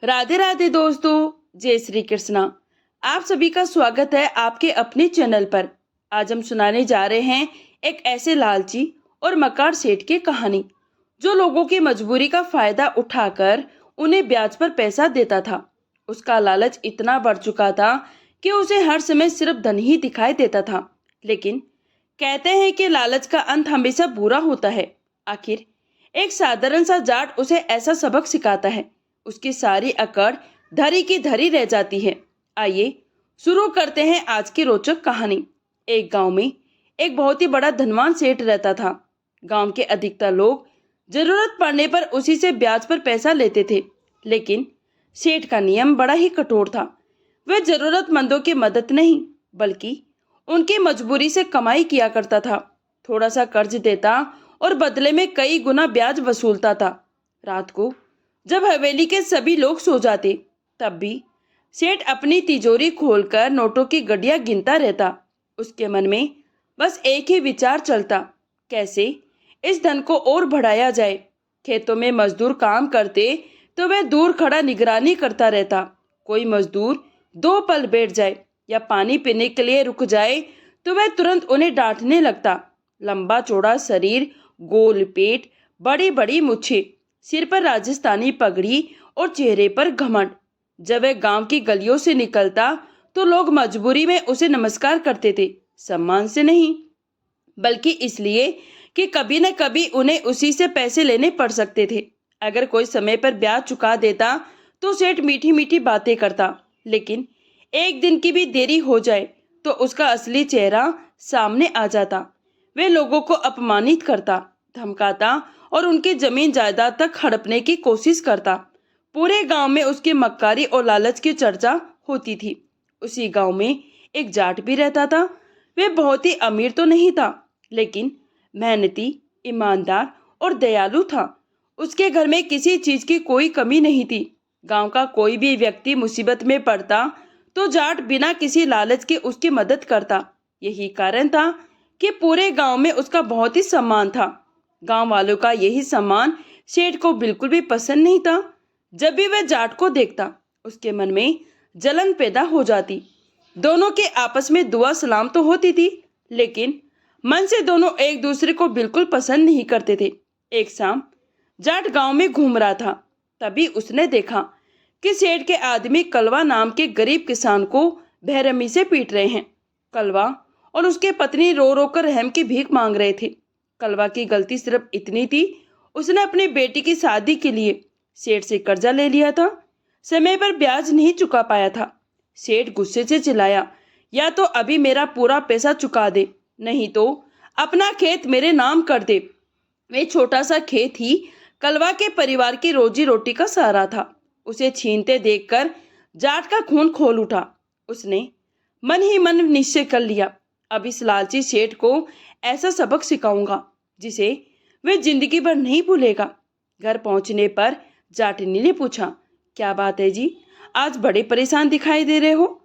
राधे राधे दोस्तों, जय श्री कृष्णा। आप सभी का स्वागत है आपके अपने चैनल पर। आज हम सुनाने जा रहे हैं एक ऐसे लालची और मकार सेठ की कहानी जो लोगों की मजबूरी का फायदा उठाकर उन्हें ब्याज पर पैसा देता था। उसका लालच इतना बढ़ चुका था कि उसे हर समय सिर्फ धन ही दिखाई देता था। लेकिन कहते हैं कि लालच का अंत हमेशा बुरा होता है। आखिर एक साधारण सा जाट उसे ऐसा सबक सिखाता है, उसकी सारी अकड़ धरी की धरी रह जाती है। आइए शुरू करते हैं आज की रोचक कहानी। एक गांव में एक बहुत ही बड़ा धनवान सेठ रहता था। गांव के अधिकतर लोग जरूरत पड़ने पर उसी से ब्याज पर पैसा लेते थे। लेकिन सेठ का नियम बड़ा ही कठोर था। वह जरूरतमंदों की मदद नहीं बल्कि उनकी मजबूरी से कमाई किया करता था। थोड़ा सा कर्ज देता और बदले में कई गुना ब्याज वसूलता था। रात को जब हवेली के सभी लोग सो जाते, तब भी सेठ अपनी तिजोरी खोलकर नोटों की गड्डियां गिनता रहता। उसके मन में बस एक ही विचार चलता, कैसे इस धन को और बढ़ाया जाए। खेतों में मजदूर काम करते तो वह दूर खड़ा निगरानी करता रहता। कोई मजदूर दो पल बैठ जाए या पानी पीने के लिए रुक जाए तो वह तुरंत उन्हें डांटने लगता। लंबा चौड़ा शरीर, गोल पेट, बड़ी बड़ी मूछें, सिर पर राजस्थानी पगड़ी और चेहरे पर घमंड। जब वह गांव की गलियों से निकलता तो लोग मजबूरी में उसे नमस्कार करते थे, सम्मान से नहीं बल्कि इसलिए कि कभी न कभी उन्हें उसी से पैसे लेने पड़ सकते थे। अगर कोई समय पर ब्याज चुका देता तो सेठ मीठी मीठी बातें करता, लेकिन एक दिन की भी देरी हो जाए तो उसका असली चेहरा सामने आ जाता। वे लोगों को अपमानित करता, धमकाता और उनकी जमीन जायदाद तक हड़पने की कोशिश करता। पूरे गांव में उसकी मक्कारी और लालच की चर्चा होती थी। उसी गांव में एक जाट भी रहता था। वह बहुत ही अमीर तो नहीं था, लेकिन मेहनती, ईमानदार और दयालु था। उसके घर में किसी चीज की कोई कमी नहीं थी। गांव का कोई भी व्यक्ति मुसीबत में पड़ता तो जाट बिना किसी लालच के उसकी मदद करता। यही कारण था कि पूरे गांव में उसका बहुत ही सम्मान था। गांव वालों का यही सम्मान सेठ को बिल्कुल भी पसंद नहीं था। जब भी वह जाट को देखता, उसके मन में जलन पैदा हो जाती। दोनों के आपस में दुआ सलाम तो होती थी, लेकिन मन से दोनों एक दूसरे को बिल्कुल पसंद नहीं करते थे। एक शाम जाट गांव में घूम रहा था, तभी उसने देखा कि सेठ के आदमी कलवा नाम के गरीब किसान को बेरहमी से पीट रहे हैं। कलवा और उसके पत्नी रो रो कर रहम की भीख मांग रहे थे। कलवा की गलती सिर्फ इतनी थी, उसने अपनी बेटी की शादी के लिए सेठ से कर्जा ले लिया था, समय पर ब्याज नहीं चुका पाया था। सेठ गुस्से से चिल्लाया, या तो अभी मेरा पूरा पैसा चुका दे, नहीं तो अपना खेत मेरे नाम कर दे। वे छोटा सा खेत ही कलवा के परिवार की रोजी रोटी का सहारा था। उसे छीनते देखकर जाट का खून खोल उठा। उसने मन ही मन निश्चय कर लिया, अब इस लालची सेठ को ऐसा सबक सिखाऊंगा जिसे वह जिंदगी भर नहीं भूलेगा। घर पहुंचने पर जाटनी ने पूछा, क्या बात है जी, आज बड़े परेशान दिखाई दे रहे हो।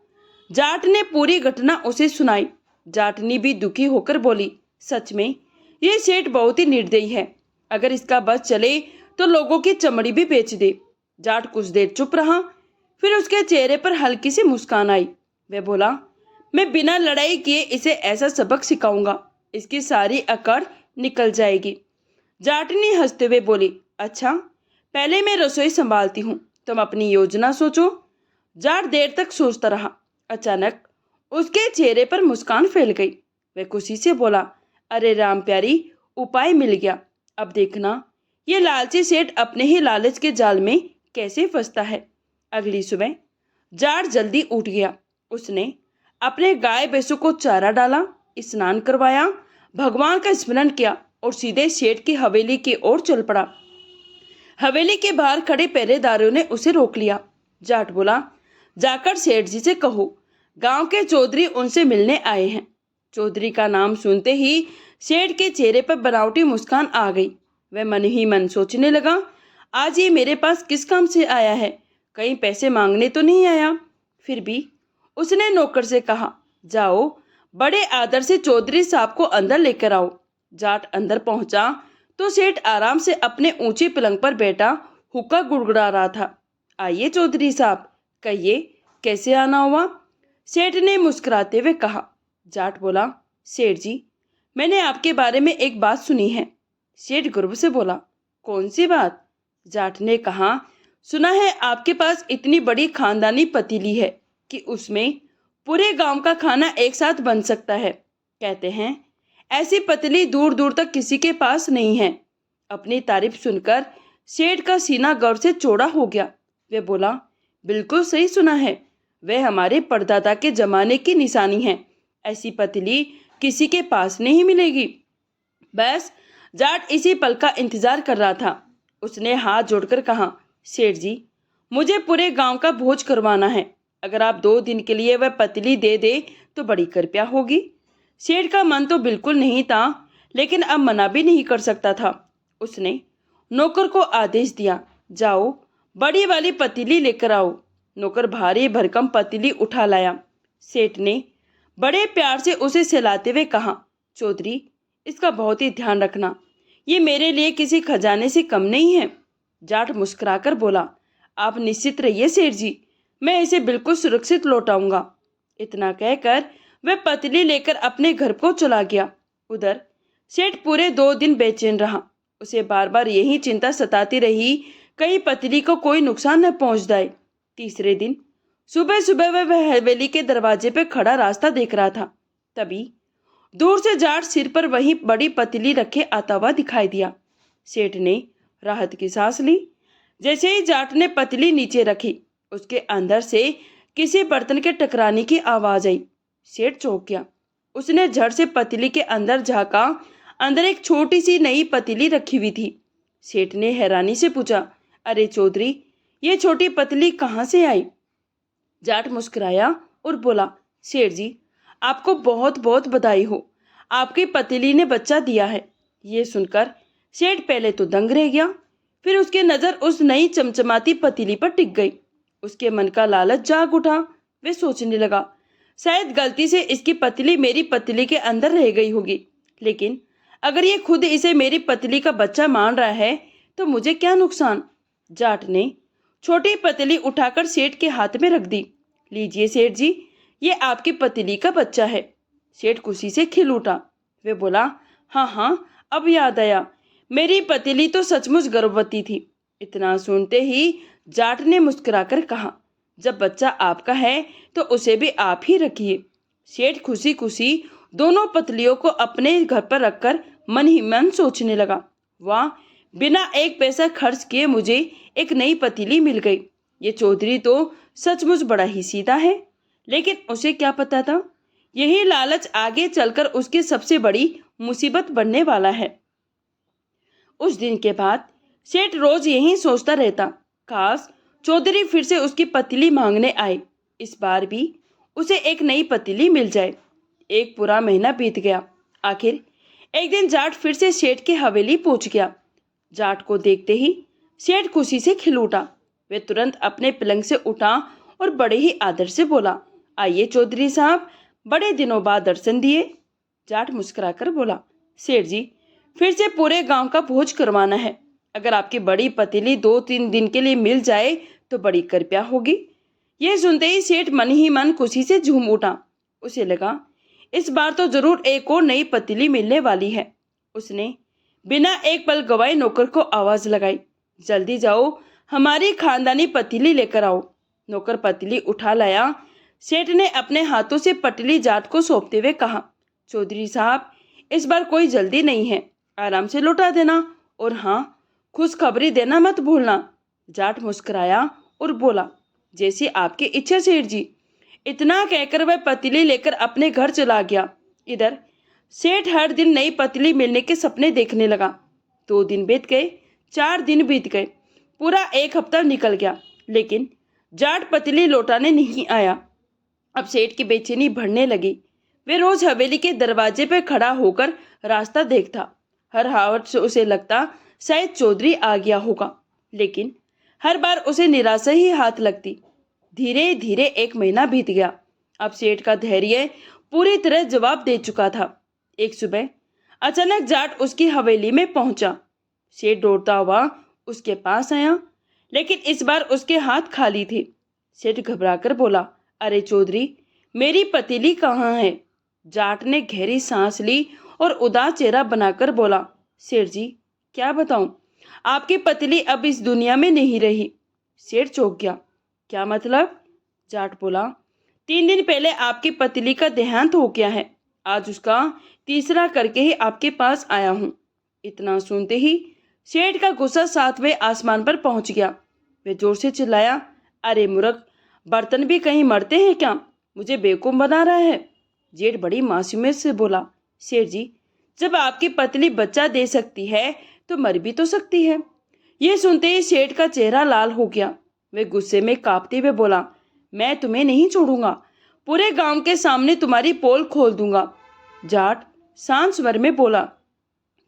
जाट ने पूरी घटना उसे सुनाई। जाटनी भी दुखी होकर बोली, सच में ये सेठ बहुत ही निर्दयी है। अगर इसका बस चले तो लोगों की चमड़ी भी बेच दे। जाट कुछ देर चुप रहा, फिर उसके चेहरे पर हल्की सी मुस्कान आई। वह बोला, मैं बिना लड़ाई किए इसे ऐसा सबक सिखाऊंगा, इसकी सारी अकड़ निकल जाएगी। जाटनी हंसते हुए बोली, अच्छा, पहले मैं रसोई संभालती हूँ, तुम अपनी योजना सोचो। जाट देर तक सोचता रहा। अचानक उसके चेहरे पर मुस्कान फैल गई। वह खुशी से बोला, अरे राम प्यारी, उपाय मिल गया। अब देखना ये लालची सेठ अपने ही लालच के जाल में कैसे फंसता है। अगली सुबह जाट जल्दी उठ गया। उसने अपने गाय भैंसों को चारा डाला, स्नान करवाया, भगवान का स्मरण किया और सीधे सेठ की हवेली की ओर चल पड़ा। हवेली के बाहर खड़े पहरेदारों ने उसे रोक लिया। जाट बोला, जाकर सेठ जी से कहो, गांव के चौधरी उनसे मिलने आए हैं। चौधरी का नाम सुनते ही सेठ के चेहरे पर बनावटी मुस्कान आ गई। वह मन ही मन सोचने लगा, आज ये मेरे पास किस काम से आया है, कहीं पैसे मांगने तो नहीं आया। फिर भी उसने नौकर से कहा, जाओ बड़े आदर से चौधरी साहब को अंदर लेकर आओ। जाट अंदर पहुंचा तो सेठ आराम से अपने ऊंचे पलंग पर बैठा हुक्का गुड़गुड़ा रहा था। आइए चौधरी साहब, कहिए कैसे आना हुआ? सेठ ने मुस्कुराते हुए कहा। जाट बोला, सेठ जी, मैंने आपके बारे में एक बात सुनी है। सेठ गर्व से बोला, कौन सी बात? जाट ने कहा, सुना है आपके पास इतनी बड़ी खानदानी पतीली है कि उसमें पूरे गांव का खाना एक साथ बन सकता है। कहते हैं ऐसी पतीली दूर दूर तक किसी के पास नहीं है। अपनी तारीफ सुनकर सेठ का सीना गर्व से चौड़ा हो गया। वे बोला, बिल्कुल सही सुना है, वह हमारे परदादा के जमाने की निशानी है। ऐसी पतीली किसी के पास नहीं मिलेगी। बस जाट इसी पल का इंतजार कर रहा था। उसने हाथ जोड़कर कहा, सेठ जी, मुझे पूरे गांव का भोज करवाना है। अगर आप 2 दिन के लिए वह पतीली दे दे तो बड़ी कृपया होगी। सेठ का मन तो बिल्कुल नहीं था, लेकिन अब मना भी नहीं कर सकता था। उसने नौकर को आदेश दिया, जाओ बड़ी वाली पतीली लेकर आओ। नौकर भारी भरकम पतीली उठा लाया। सेठ ने बड़े प्यार से उसे सहलाते हुए कहा, चौधरी, इसका बहुत ही ध्यान रखना, ये मेरे लिए किसी खजाने से कम नहीं है। जाट मुस्कुराकर बोला, आप निश्चित रहिए सेठ जी, मैं इसे बिल्कुल सुरक्षित लौटाऊंगा। इतना कहकर वह पतीली लेकर अपने घर को चला गया। उधर सेठ पूरे 2 दिन बेचैन रहा। उसे बार बार यही चिंता सताती रही, कहीं पतीली को कोई नुकसान न पहुंच जाए। तीसरे दिन सुबह सुबह वह हवेली के दरवाजे पर खड़ा रास्ता देख रहा था। तभी दूर से जाट सिर पर वही बड़ी पतीली रखे आता हुआ दिखाई दिया। सेठ ने राहत की सांस ली। जैसे ही जाट ने पतीली नीचे रखी, उसके अंदर से किसी बर्तन के टकराने की आवाज आई। सेठ चौंक गया। उसने झट से पतीली के अंदर झांका। अंदर एक छोटी सी नई पतीली रखी हुई थी। सेठ ने हैरानी से पूछा, अरे चौधरी, ये छोटी पतीली कहाँ से आई? जाट मुस्कुराया और बोला, सेठ जी, आपको बहुत बहुत बधाई हो, आपकी पतीली ने बच्चा दिया है। ये सुनकर सेठ पहले तो दंग रह गया, फिर उसकी नजर उस नई चमचमाती पतीली पर टिक गई। उसके मन का लालच जाग उठा। वे सोचने लगा, शायद गलती से इसकी पतीली मेरी पतीली के अंदर रह गई होगी, लेकिन अगर ये खुद इसे मेरी पतीली का बच्चा मान रहा है तो मुझे क्या नुकसान। जाट ने छोटी पतीली उठाकर सेठ के हाथ में रख दी। लीजिए सेठ जी, ये आपकी पतीली का बच्चा है। सेठ खुशी से खिल उठा। वे बोला, हाँ हाँ, अब याद आया, मेरी पतीली तो सचमुच गर्भवती थी। इतना सुनते ही जाट ने मुस्कुराकर कहा, जब बच्चा आपका है तो उसे भी आप ही रखिए। सेठ खुशी खुशी दोनों पतलियों को अपने घर पर रखकर मन ही मन सोचने लगा, वाह, बिना एक पैसा खर्च किए मुझे एक नई पतीली मिल गई। ये चौधरी तो सचमुच बड़ा ही सीधा है। लेकिन उसे क्या पता था, यही लालच आगे चलकर उसकी सबसे बड़ी मुसीबत बनने वाला है। उस दिन के बाद सेठ रोज यही सोचता रहता, काश चौधरी फिर से उसकी पतीली मांगने आए। इस बार भी उसे एक नई पतीली मिल जाए। एक पूरा महीना बीत गया। आखिर एक दिन जाट फिर से सेठ की हवेली पहुंच गया। जाट को देखते ही सेठ खुशी से खिल उठा। वे तुरंत अपने पलंग से उठा और बड़े ही आदर से बोला, आइए चौधरी साहब, बड़े दिनों बाद दर्शन दिए। जाट मुस्कुराकर बोला, सेठ जी, फिर से पूरे गांव का भोज करवाना है। अगर आपकी बड़ी पतीली 2-3 दिन के लिए मिल जाए तो बड़ी कृपया होगी। यह सुनते ही सेठ मन ही मन खुशी से झूम उठा। उसे लगा, इस बार तो जरूर एक और नई पतीली मिलने वाली है। उसने बिना एक पल गवाए नौकर को आवाज लगाई, जल्दी जाओ, हमारी खानदानी पतीली लेकर आओ। नौकर पतीली उठा लाया। सेठ ने अपने हाथों से पतीली जाट को सौंपते हुए कहा, चौधरी साहब, इस बार कोई जल्दी नहीं है, आराम से लौटा देना, और हाँ, खुशखबरी देना मत भूलना। जाट मुस्कुराया और बोला, जैसी आपकी इच्छा सेठ जी। इतना कहकर वह पतीली लेकर अपने घर चला गया। इधर सेठ हर दिन नई पतीली मिलने के सपने देखने लगा। 2 दिन बीत गए, 4 दिन बीत गए, पूरा एक हफ्ता निकल गया, लेकिन जाट पतीली लौटाने नहीं आया। अब सेठ की बेचैनी बढ़ने लगी। वे रोज हवेली के दरवाजे पर खड़ा होकर रास्ता देखता। हर हावट से उसे लगता शायद चौधरी आ गया होगा, लेकिन हर बार उसे निराशा ही हाथ लगती। धीरे धीरे 1 महीना बीत गया। अब सेठ का धैर्य पूरी तरह जवाब दे चुका था। एक सुबह अचानक जाट उसकी हवेली में पहुंचा। सेठ दौड़ता हुआ उसके पास आया, लेकिन इस बार उसके हाथ खाली थे। सेठ घबराकर बोला, अरे चौधरी, मेरी पतीली कहाँ है? जाट ने गहरी सांस ली और उदास चेहरा बनाकर बोला, सेठ जी, क्या बताऊं, आपकी पतीली अब इस दुनिया में नहीं रही। सेठ चौंक गया। क्या मतलब? जाट बोला, 3 दिन पहले आपकी पतीली का देहांत हो गया है। आज उसका तीसरा करके ही आपके पास आया हूँ। इतना सुनते ही सेठ का गुस्सा 7वें आसमान पर पहुंच गया। वे जोर से चिल्लाया, अरे मूर्ख, बर्तन भी कहीं मरते हैं क्या? मुझे बेवकूफ बना रहा है। जेठ बड़ी मासूमियत से बोला, सेठ जी, जब आपकी पतली बच्चा दे सकती है तो मर भी तो सकती है। ये सुनते ही सेठ का चेहरा लाल हो गया। वे गुस्से में कांपते हुए बोला, मैं तुम्हें नहीं छोड़ूंगा, पूरे गांव के सामने तुम्हारी पोल खोल दूंगा। जाट शांत स्वर में बोला,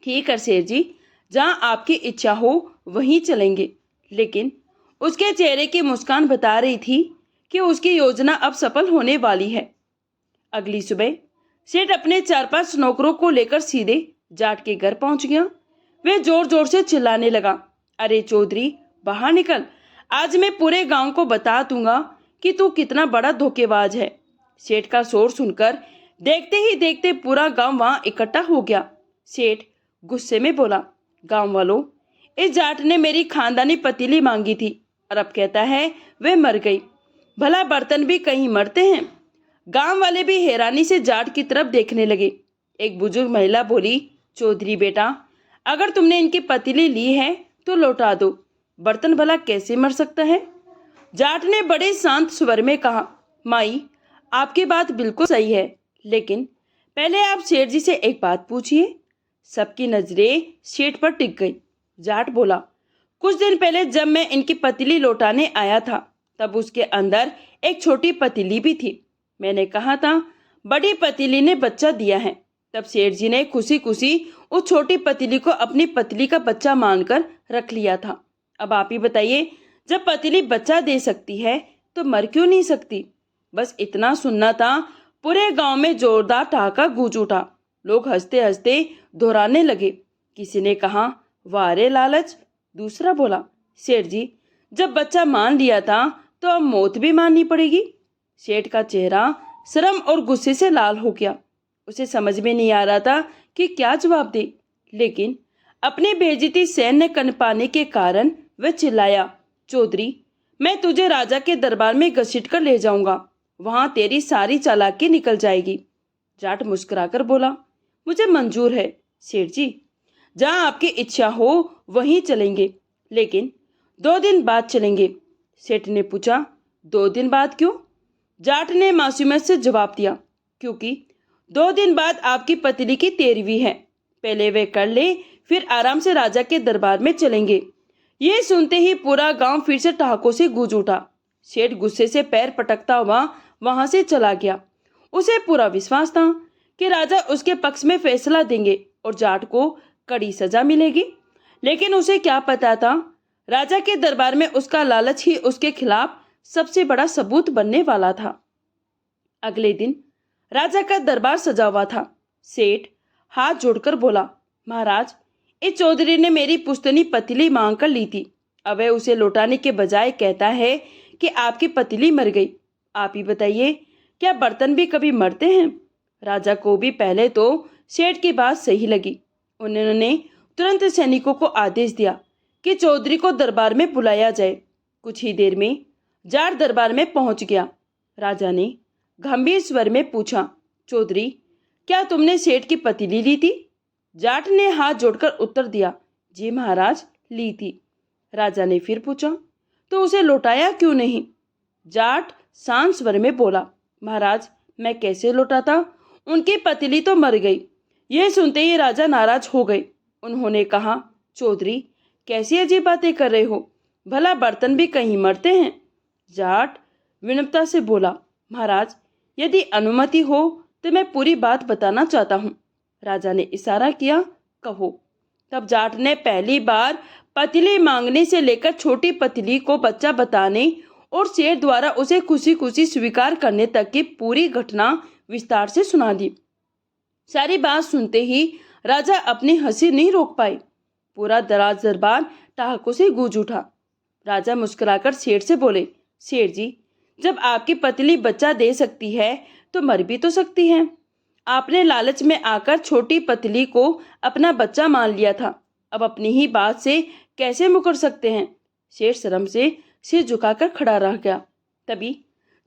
ठीक है सेठ जी, जहां आपकी इच्छा हो वहीं चलेंगे। लेकिन उसके चेहरे की मुस्कान बता रही थी कि उसकी योजना अब सफल होने वाली है। अगली सुबह सेठ अपने 4-5 नौकरों को लेकर सीधे जाट के घर पहुंच गया। वे जोर जोर से चिल्लाने लगा, अरे चौधरी, बाहर निकल, आज मैं पूरे गांव को बता दूंगा कि तू कितना बड़ा धोखेबाज है। सेठ का शोर सुनकर देखते ही देखते पूरा गांव वहां इकट्ठा हो गया। सेठ गुस्से में बोला, गांव वालों, इस जाट ने मेरी खानदानी पतीली मांगी थी और अब कहता है वे मर गई। भला बर्तन भी कहीं मरते हैं? गांव वाले भी हैरानी से जाट की तरफ देखने लगे। एक बुजुर्ग महिला बोली, चौधरी बेटा, अगर तुमने इनकी पतीली ली है तो लौटा दो, बर्तन भला कैसे मर सकता है? जाट ने बड़े शांत स्वर में कहा, माई, आपकी बात बिल्कुल सही है, लेकिन पहले आप सेठ जी से एक बात पूछिए। सबकी नजरें सेठ पर टिक गई। जाट बोला, कुछ दिन पहले जब मैं इनकी पतीली लौटाने आया था तब उसके अंदर एक छोटी पतीली भी थी। मैंने कहा था बड़ी पतीली ने बच्चा दिया है। तब सेठ जी ने खुशी खुशी उस छोटी पतीली को अपनी पतीली का बच्चा मानकर रख लिया था। अब आप ही बताइए, जब पतीली बच्चा दे सकती है तो मर क्यों नहीं सकती? बस इतना सुनना था, पूरे गांव में जोरदार ठहाका गूंज उठा। लोग हंसते हंसते दोहराने लगे। किसी ने कहा, वाह रे लालच। दूसरा बोला, सेठ जी, जब बच्चा मान लिया था तो अब मौत भी माननी पड़ेगी। सेठ का चेहरा शर्म और गुस्से से लाल हो गया। उसे समझ में नहीं आ रहा था कि क्या जवाब दे, लेकिन अपनी बेइज्जती सहन न कर पाने के कारण वह चिल्लाया, चौधरी, मैं तुझे राजा के दरबार में घसीट कर ले जाऊंगा, वहां तेरी सारी चालाकी निकल जाएगी। जाट मुस्कुराकर बोला, मुझे मंजूर है सेठ जी, जहां आपकी इच्छा हो वहीं चलेंगे, लेकिन 2 दिन बाद चलेंगे। सेठ ने पूछा, 2 दिन बाद क्यों? जाट ने मासूमियत से जवाब दिया, क्योंकि 2 दिन बाद आपकी पत्नी की 13वीं है। पहले वे कर ले, फिर आराम से राजा के दरबार में चलेंगे। ये सुनते ही पूरा गांव फिर से ठहाकों से गूंज उठा। सेठ गुस्से से पैर पटकता हुआ वहां से चला गया। उसे पूरा विश्वास था कि राजा उसके पक्ष में फैसला देंगे और जाट को कड़ी सजा मिलेगी। लेकिन उसे क्या पता था, राजा के दरबार में उसका लालच ही उसके खिलाफ सबसे बड़ा सबूत बनने वाला था। अगले दिन राजा का दरबार सजा हुआ था। सेठ हाथ जोड़कर बोला, महाराज, इस चौधरी ने मेरी पुश्तैनी पतीली मांग कर ली थी। अब वह उसे लौटाने के बजाय कहता है कि आपकी पतीली मर गई। आप ही बताइए, क्या बर्तन भी कभी मरते हैं? राजा को भी पहले तो सेठ की बात सही लगी। उन्होंने तुरंत सैनिकों को आदेश दिया कि चौधरी को दरबार में बुलाया जाए। कुछ ही देर में जाट दरबार में पहुंच गया। राजा ने गंभीर स्वर में पूछा, चौधरी, क्या तुमने सेठ की पतीली ली थी? जाट ने हाथ जोड़कर उत्तर दिया, जी महाराज, ली थी। राजा ने फिर पूछा, तो उसे लौटाया क्यों नहीं? जाट शांत स्वर में बोला, महाराज, मैं कैसे लौटाता? उनकी पतीली तो मर गई। यह सुनते ही राजा नाराज हो गए। उन्होंने कहा, चौधरी, कैसी अजीब बातें कर रहे हो, भला बर्तन भी कहीं मरते हैं? जाट विनम्रता से बोला, महाराज, यदि अनुमति हो तो मैं पूरी बात बताना चाहता हूँ। राजा ने इशारा किया, कहो। तब जाट ने पहली बार पतीली मांगने से लेकर छोटी पतीली को बच्चा बताने और शेर द्वारा उसे खुशी खुशी स्वीकार करने तक की पूरी घटना विस्तार से सुना दी। सारी बात सुनते ही राजा अपनी हंसी नहीं रोक पाए। पूरा दराज दरबार ठहाकों से गूंज उठा। राजा मुस्कुराकर सेठ से बोले, सेठ जी, जब आपकी पतली बच्चा दे सकती है तो मर भी तो सकती है। आपने लालच में आकर छोटी पतली को अपना बच्चा मान लिया था, अब अपनी ही बात से कैसे मुकर सकते हैं। शेर शर्म से सिर झुकाकर खड़ा रह गया। तभी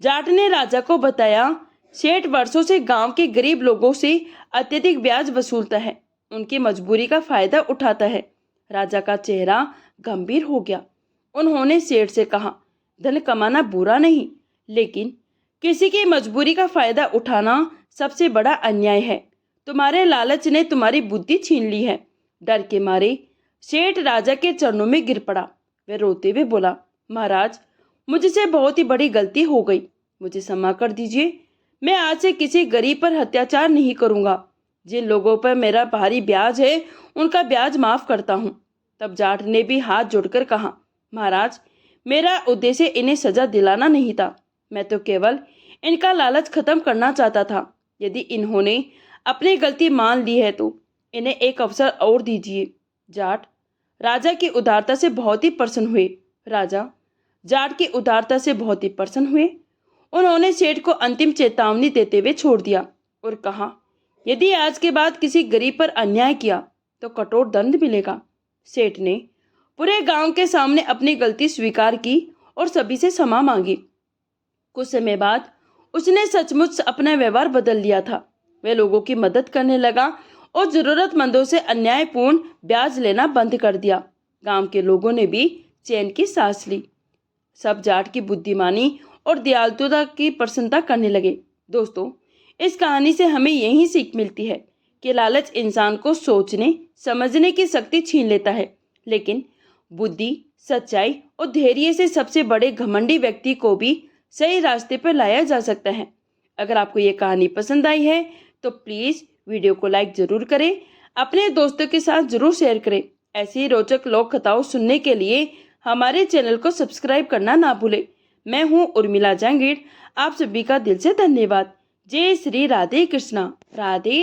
जाट ने राजा को बताया, सेठ वर्षों से गांव के गरीब लोगों से अत्यधिक ब्याज वसूलता है, उनकी मजबूरी का फायदा उठाता है। राजा का चेहरा गंभीर हो गया। उन्होंने सेठ से कहा, धन कमाना बुरा नहीं, लेकिन किसी की मजबूरी का फायदा उठाना सबसे बड़ा अन्याय है। तुम्हारे लालच ने तुम्हारी बुद्धि छीन ली है। डर के मारे सेठ राजा के चरणों में गिर पड़ा। वह रोते हुए बोला, महाराज, मुझसे बहुत ही बड़ी गलती हो गई, मुझे क्षमा कर दीजिए। मैं आज से किसी गरीब पर अत्याचार नहीं करूंगा। जिन लोगों पर मेरा भारी ब्याज है उनका ब्याज माफ करता हूँ। तब जाट ने भी हाथ जोड़कर कहा, महाराज, मेरा उद्देश्य इन्हें सजा दिलाना नहीं था, मैं तो केवल इनका लालच खत्म करना चाहता था। यदि इन्होंने अपनी गलती मान ली है तो इन्हें एक अवसर और दीजिए। जाट राजा की उदारता से बहुत ही प्रसन्न हुए। राजा जाट की उदारता से बहुत ही प्रसन्न हुए। उन्होंने सेठ को अंतिम चेतावनी देते हुए छोड़ दिया और कहा, यदि आज के बाद किसी गरीब पर अन्याय किया तो कठोर दंड मिलेगा। सेठ ने पूरे गांव के सामने अपनी गलती स्वीकार की और सभी से क्षमा मांगी। कुछ समय बाद उसने सचमुच अपना व्यवहार बदल लिया था। वह लोगों की मदद करने लगा और जरूरतमंदों से अन्यायपूर्ण ब्याज लेना बंद कर दिया। गांव के लोगों ने भी चैन की सांस ली। सब जाट की बुद्धिमानी और दयालुता की प्रशंसा करने लगे। दोस्तों, इस कहानी से हमें यही सीख मिलती है कि लालच इंसान को सोचने समझने की शक्ति छीन लेता है, लेकिन बुद्धि, सच्चाई और धैर्य से सबसे बड़े घमंडी व्यक्ति को भी सही रास्ते पर लाया जा सकता है। अगर आपको ये कहानी पसंद आई है तो प्लीज़ वीडियो को लाइक ज़रूर करें, अपने दोस्तों के साथ ज़रूर शेयर करें। ऐसी ही रोचक लोक कथाओं सुनने के लिए हमारे चैनल को सब्सक्राइब करना ना भूलें। मैं हूँ उर्मिला जांगीड़, आप सभी का दिल से धन्यवाद। जय श्री राधे कृष्णा। राधे।